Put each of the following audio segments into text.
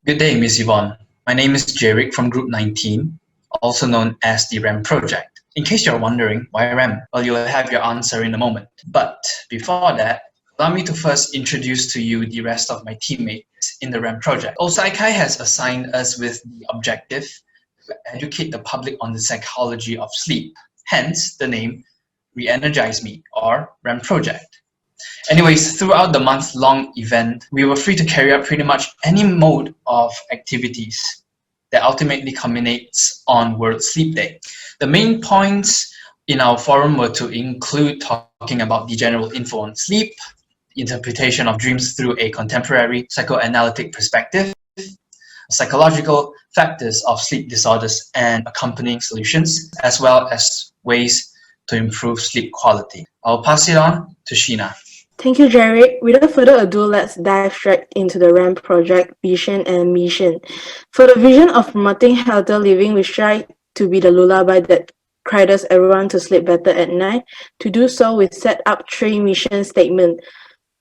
Good day, Ms. Yvonne. My name is Jerick from Group 19, also known as the REM project. In case you're wondering why REM, well, you'll have your answer in a moment. But before that, allow me to first introduce to you the rest of my teammates in the REM project. Osaikai has assigned us with the objective to educate the public on the psychology of sleep, hence the name Re-Energize Me, or REM project. Anyways, throughout the month-long event, we were free to carry out pretty much any mode of activities that ultimately culminates on World Sleep Day. The main points in our forum were to include talking about the general info on sleep, interpretation of dreams through a contemporary psychoanalytic perspective, psychological factors of sleep disorders and accompanying solutions, as well as ways to improve sleep quality. I'll pass it on to Sheena. Thank you, Jerick. Without further ado, let's dive straight into the REM project vision and mission. For the vision of promoting healthier living, we strive to be the lullaby that cradles everyone to sleep better at night. To do so, we set up 3 mission statements.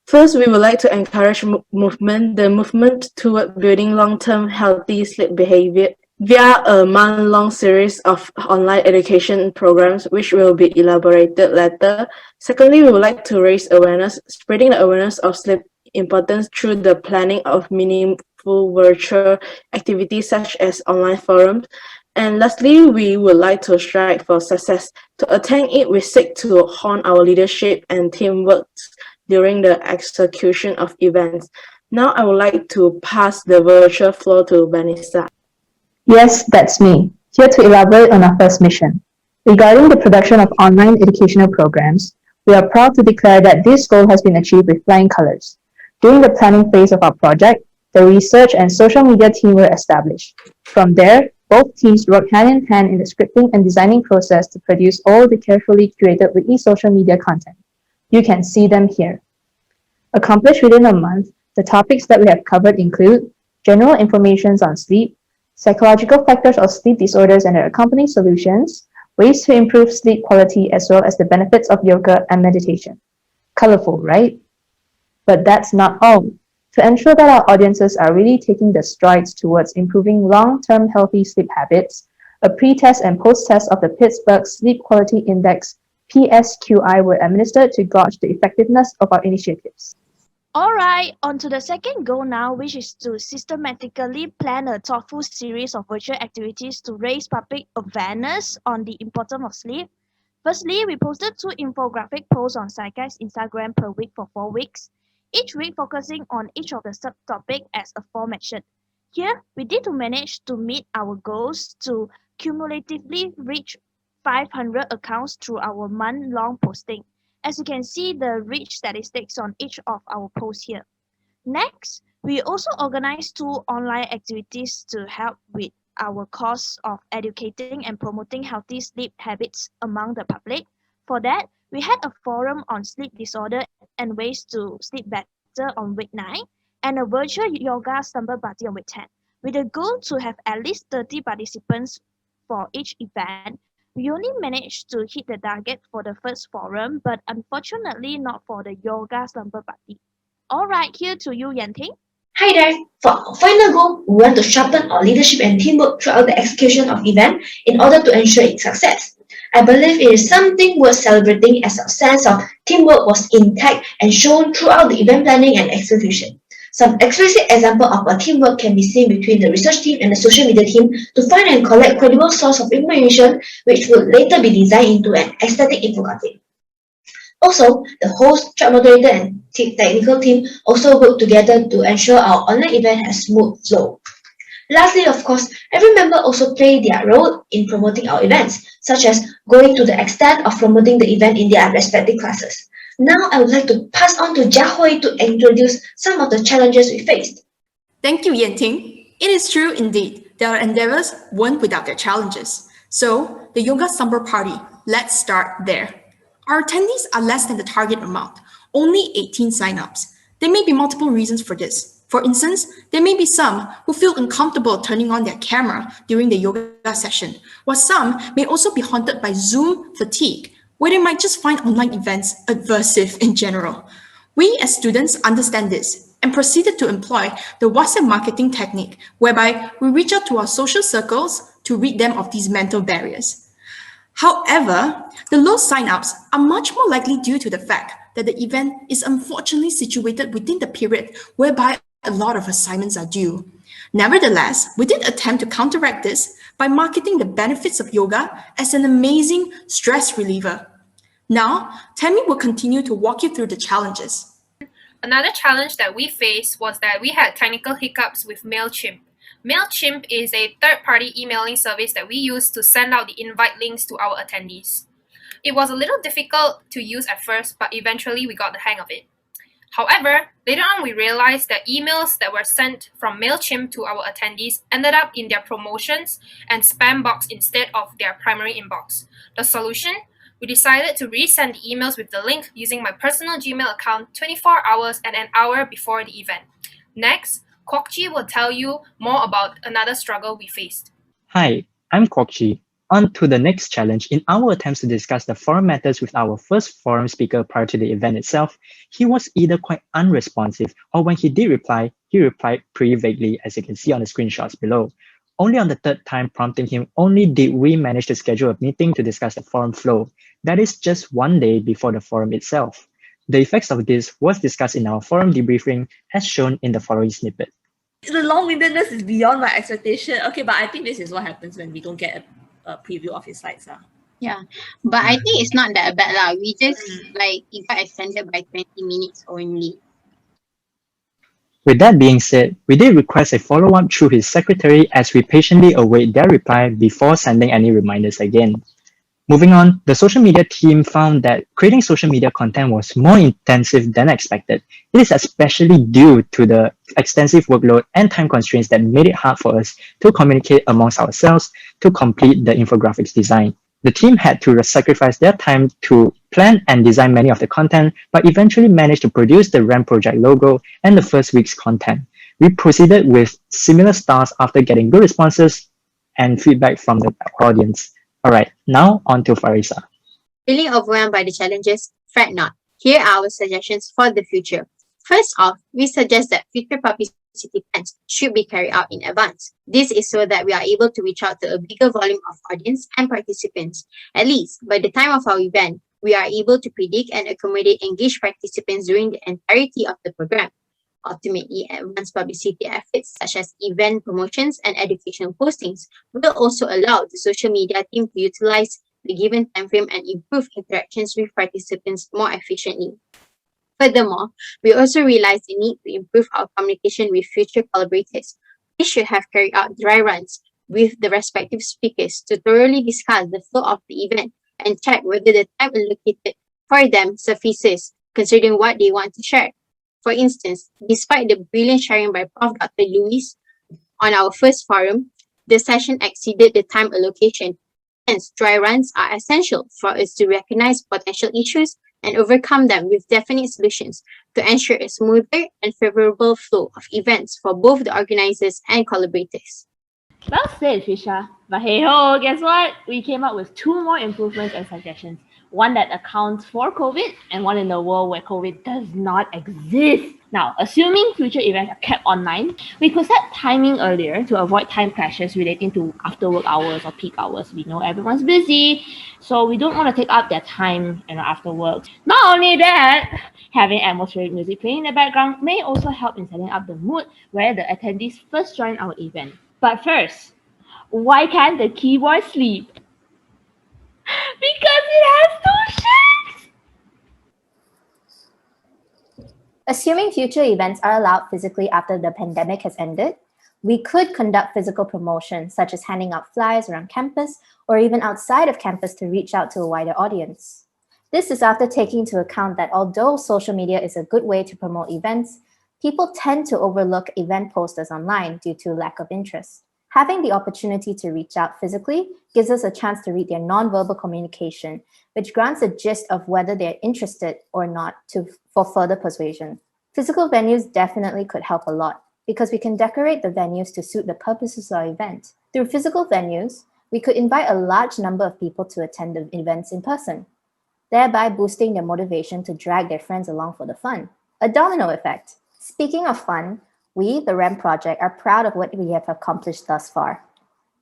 First, we would like to encourage the movement toward building long-term healthy sleep behavior via a month-long series of online education programs, which will be elaborated later. Secondly, we would like to raise awareness, spreading the awareness of sleep importance through the planning of meaningful virtual activities such as online forums. And lastly, we would like to strive for success. To attain it, we seek to hone our leadership and teamwork during the execution of events. Now I would like to pass the virtual floor to Venessa. Yes, that's me, here to elaborate on our first mission. Regarding the production of online educational programs, we are proud to declare that this goal has been achieved with flying colors. During the planning phase of our project, the research and social media team were established. From there, both teams worked hand in hand in the scripting and designing process to produce all the carefully curated weekly social media content. You can see them here. Accomplished within a month, the topics that we have covered include general information on sleep, psychological factors of sleep disorders and their accompanying solutions, ways to improve sleep quality, as well as the benefits of yoga and meditation. Colorful, right? But that's not all. To ensure that our audiences are really taking the strides towards improving long-term healthy sleep habits, a pre-test and post-test of the Pittsburgh Sleep Quality Index PSQI were administered to gauge the effectiveness of our initiatives. Alright, on to the second goal now, which is to systematically plan a thoughtful series of virtual activities to raise public awareness on the importance of sleep. Firstly, we posted 2 infographic posts on Saikai's Instagram per week for 4 weeks, each week focusing on each of the subtopics as aforementioned. Here, we did manage to meet our goals to cumulatively reach 500 accounts through our month-long posting. As you can see the reach statistics on each of our posts here. Next, we also organized 2 online activities to help with our cause of educating and promoting healthy sleep habits among the public. For that, we had a forum on sleep disorder and ways to sleep better on week 9 and a virtual yoga slumber party on week 10. With the goal to have at least 30 participants for each event, we only managed to hit the target for the first forum, but unfortunately not for the yoga slumber party. Alright, here to you, Yen Ting. Hi there! For our final goal, we want to sharpen our leadership and teamwork throughout the execution of event in order to ensure its success. I believe it is something worth celebrating as our sense of teamwork was intact and shown throughout the event planning and execution. Some explicit example of our teamwork can be seen between the research team and the social media team to find and collect credible source of information which would later be designed into an aesthetic infographic. Also, the host, track moderator, and technical team also work together to ensure our online event has smooth flow. Lastly, of course, every member also play their role in promoting our events, such as going to the extent of promoting the event in their respective classes. Now, I would like to pass on to Jia Hui to introduce some of the challenges we faced. Thank you, Yen Ting. It is true indeed that our endeavors weren't without their challenges. So, the yoga slumber party, let's start there. Our attendees are less than the target amount, only 18 signups. There may be multiple reasons for this. For instance, there may be some who feel uncomfortable turning on their camera during the yoga session, while some may also be haunted by Zoom fatigue, where they might just find online events aversive in general. We as students understand this and proceeded to employ the WhatsApp marketing technique, whereby we reach out to our social circles to rid them of these mental barriers. However, the low sign-ups are much more likely due to the fact that the event is unfortunately situated within the period whereby a lot of assignments are due. Nevertheless, we did attempt to counteract this by marketing the benefits of yoga as an amazing stress reliever. Now, Tammy will continue to walk you through the challenges. Another challenge that we faced was that we had technical hiccups with MailChimp. MailChimp is a third-party emailing service that we use to send out the invite links to our attendees. It was a little difficult to use at first, but eventually we got the hang of it. However, later on we realized that emails that were sent from MailChimp to our attendees ended up in their promotions and spam box instead of their primary inbox. The solution? We decided to resend the emails with the link using my personal Gmail account 24 hours and an hour before the event. Next, Kwok will tell you more about another struggle we faced. Hi, I'm Kwok. On to the next challenge. In our attempts to discuss the forum matters with our first forum speaker prior to the event itself, he was either quite unresponsive or when he did reply, he replied pretty vaguely, as you can see on the screenshots below. Only on the third time prompting him only did we manage to schedule a meeting to discuss the forum flow. That is just one day before the forum itself. The effects of this was discussed in our forum debriefing as shown in the following snippet. The long-windedness is beyond my expectation. Okay, but I think this is what happens when we don't get a preview of his slides. Yeah, but I think it's not that bad lah. We just it got extended by 20 minutes only. With that being said, we did request a follow-up through his secretary as we patiently await their reply before sending any reminders again. Moving on, the social media team found that creating social media content was more intensive than expected. It is especially due to the extensive workload and time constraints that made it hard for us to communicate amongst ourselves to complete the infographics design. The team had to sacrifice their time to plan and design many of the content, but eventually managed to produce the REM project logo and the first week's content. We proceeded with similar styles after getting good responses and feedback from the audience. Alright, now on to Farisah. Feeling overwhelmed by the challenges? Fret not. Here are our suggestions for the future. First off, we suggest that future publicity plans should be carried out in advance. This is so that we are able to reach out to a bigger volume of audience and participants. At least, by the time of our event, we are able to predict and accommodate engaged participants during the entirety of the program. Ultimately, advanced publicity efforts such as event promotions and educational postings will also allow the social media team to utilize the given timeframe and improve interactions with participants more efficiently. Furthermore, we also realize the need to improve our communication with future collaborators. We should have carried out dry runs with the respective speakers to thoroughly discuss the flow of the event and check whether the time allocated for them suffices, considering what they want to share. For instance, despite the brilliant sharing by Prof. Dr. Louis on our first forum, the session exceeded the time allocation. Hence, dry runs are essential for us to recognize potential issues and overcome them with definite solutions to ensure a smoother and favorable flow of events for both the organizers and collaborators. Well said, Fisha. But hey ho, guess what? We came up with 2 more improvements and suggestions. One that accounts for COVID and one in the world where COVID does not exist. Now, assuming future events are kept online, we could set timing earlier to avoid time clashes relating to after work hours or peak hours. We know everyone's busy, so we don't want to take up their time after work. Not only that, having atmospheric music playing in the background may also help in setting up the mood where the attendees first join our event. But first, why can't the keyboard sleep? Because it has 2 shifts! Assuming future events are allowed physically after the pandemic has ended, we could conduct physical promotions such as handing out flyers around campus or even outside of campus to reach out to a wider audience. This is after taking into account that although social media is a good way to promote events, people tend to overlook event posters online due to lack of interest. Having the opportunity to reach out physically gives us a chance to read their nonverbal communication, which grants a gist of whether they're interested or not for further persuasion. Physical venues definitely could help a lot because we can decorate the venues to suit the purposes of our event. Through physical venues, we could invite a large number of people to attend the events in person, thereby boosting their motivation to drag their friends along for the fun. A domino effect. Speaking of fun, we, the REM Project, are proud of what we have accomplished thus far.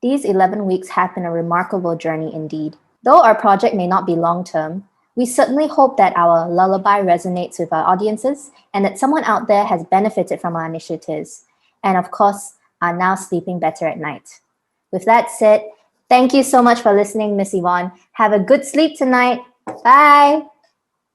These 11 weeks have been a remarkable journey indeed. Though our project may not be long-term, we certainly hope that our lullaby resonates with our audiences and that someone out there has benefited from our initiatives and, of course, are now sleeping better at night. With that said, thank you so much for listening, Miss Yvonne. Have a good sleep tonight. Bye!